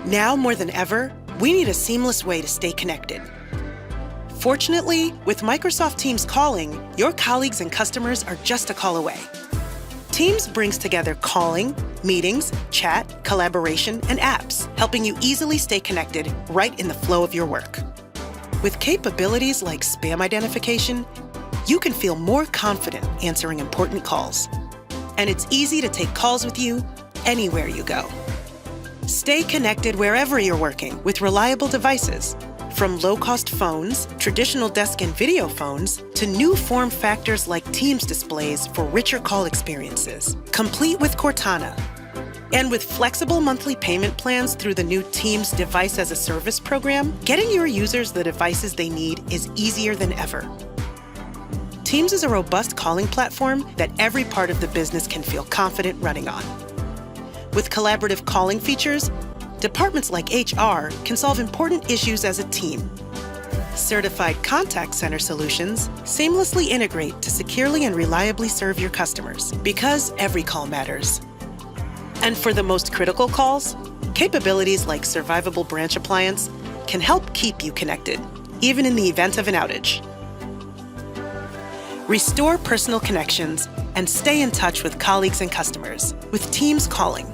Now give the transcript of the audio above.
Now more than ever, we need a seamless way to stay connected. Fortunately, with Microsoft Teams Calling, your colleagues and customers are just a call away. Teams brings together calling, meetings, chat, collaboration, and apps, helping you easily stay connected right in the flow of your work. With capabilities like spam identification, you can feel more confident answering important calls. And it's easy to take calls with you anywhere you go. Stay connected wherever you're working with reliable devices, from low-cost phones, traditional desk and video phones, to new form factors like Teams displays for richer call experiences, complete with Cortana. And with flexible monthly payment plans through the new Teams Device as a Service program, getting your users the devices they need is easier than ever. Teams is a robust calling platform that every part of the business can feel confident running on. With collaborative calling features, departments like HR can solve important issues as a team. Certified contact center solutions seamlessly integrate to securely and reliably serve your customers, because every call matters. And for the most critical calls, capabilities like Survivable Branch Appliance can help keep you connected, even in the event of an outage. Restore personal connections and stay in touch with colleagues and customers with Teams Calling.